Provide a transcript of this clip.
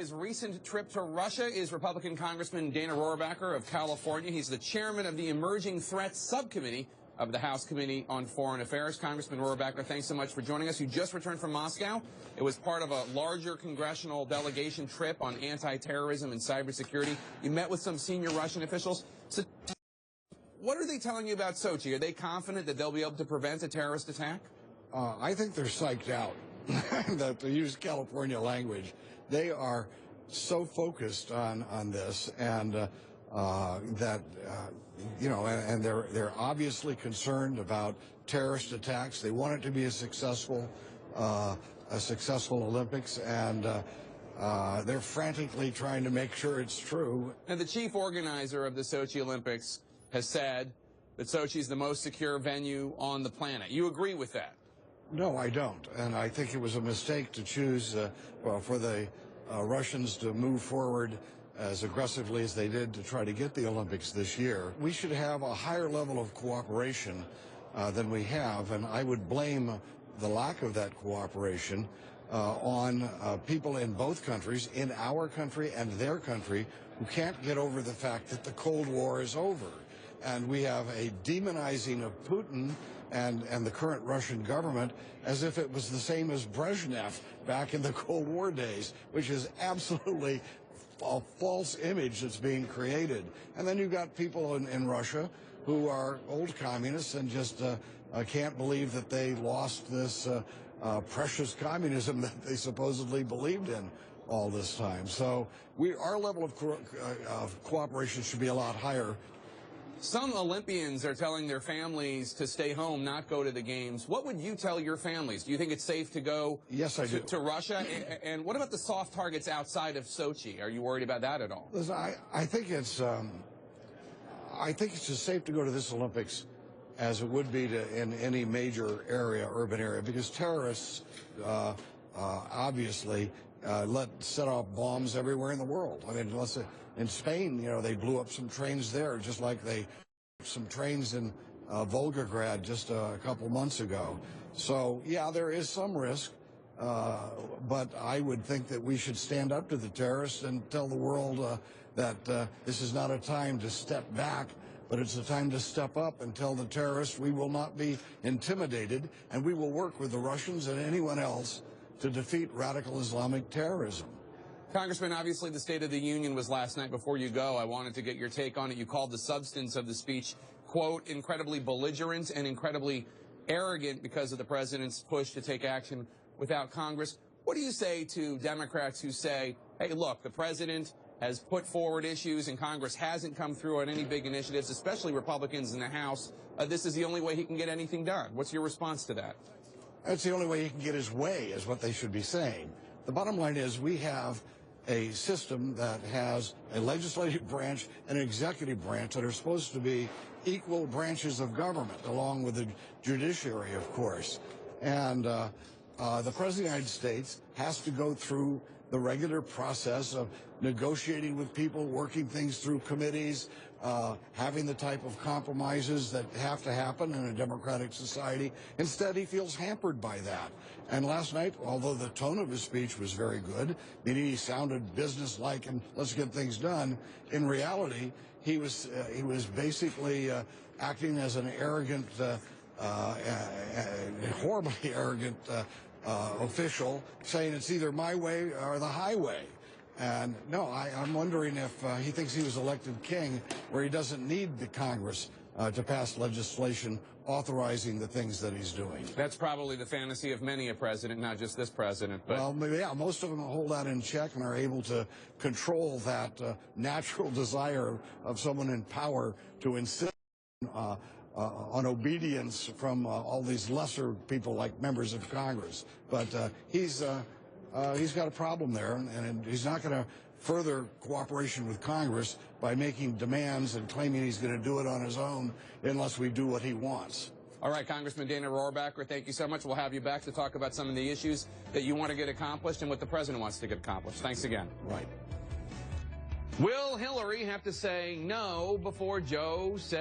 His recent trip to Russia is Republican Congressman Dana Rohrabacher of California. He's the chairman of the Emerging Threats Subcommittee of the House Committee on Foreign Affairs. Congressman Rohrabacher, thanks so much for joining us. You just returned from Moscow. It was part of a larger congressional delegation trip on anti-terrorism and cybersecurity. You met with some senior Russian officials. So what are they telling you about Sochi? Are they confident that they'll be able to prevent a terrorist attack? I think they're psyched out, to use California language. They are so focused on this, and and they're obviously concerned about terrorist attacks. They want it to be a successful Olympics, and they're frantically trying to make sure it's true. And the chief organizer of the Sochi Olympics has said that Sochi is the most secure venue on the planet. You agree with that? No, I don't. And I think it was a mistake to choose, for the Russians to move forward as aggressively as they did to try to get the Olympics this year. We should have a higher level of cooperation than we have, and I would blame the lack of that cooperation on people in both countries, in our country and their country, who can't get over the fact that the Cold War is over. And we have a demonizing of Putin and the current Russian government as if it was the same as Brezhnev back in the Cold War days, which is absolutely a false image that's being created. And then you've got people in Russia who are old communists and just can't believe that they lost this precious communism that they supposedly believed in all this time. So our level of cooperation should be a lot higher. Some Olympians are telling their families to stay home, not go to the games. What would you tell your families? Do you think it's safe to go Yes, I do. to Russia? And what about the soft targets outside of Sochi? Are you worried about that at all? Listen, I think it's as safe to go to this Olympics as it would be in any major urban area, because terrorists obviously set off bombs everywhere in the world. I mean, in Spain, they blew up some trains there, just like they some trains in Volgograd just a couple months ago. So, yeah, there is some risk, but I would think that we should stand up to the terrorists and tell the world that this is not a time to step back, but it's a time to step up and tell the terrorists we will not be intimidated, and we will work with the Russians and anyone else to defeat radical Islamic terrorism. Congressman, obviously the State of the Union was last night. Before you go, I wanted to get your take on it. You called the substance of the speech, quote, incredibly belligerent and incredibly arrogant because of the president's push to take action without Congress. What do you say to Democrats who say, hey, look, the president has put forward issues and Congress hasn't come through on any big initiatives, especially Republicans in the House. This is the only way he can get anything done. What's your response to that? That's the only way he can get his way, is what they should be saying. The bottom line is we have a system that has a legislative branch and an executive branch that are supposed to be equal branches of government, along with the judiciary, of course. And the President of the United States has to go through the regular process of negotiating with people, working things through committees, having the type of compromises that have to happen in a democratic society. Instead, he feels hampered by that. And last night, although the tone of his speech was very good, meaning he sounded businesslike and let's get things done, in reality, he was basically acting as an arrogant, horribly arrogant official, saying it's either my way or the highway. And no, I'm wondering if he thinks he was elected king, where he doesn't need the Congress to pass legislation authorizing the things that he's doing. That's probably the fantasy of many a president, not just this president. But well, yeah, most of them hold that in check and are able to control that natural desire of someone in power to insist on obedience from all these lesser people like members of Congress. But he's got a problem there, and he's not going to further cooperation with Congress by making demands and claiming he's going to do it on his own unless we do what he wants. All right, Congressman Dana Rohrabacher, thank you so much. We'll have you back to talk about some of the issues that you want to get accomplished and what the president wants to get accomplished. Thanks again. Right. Will Hillary have to say no before Joe says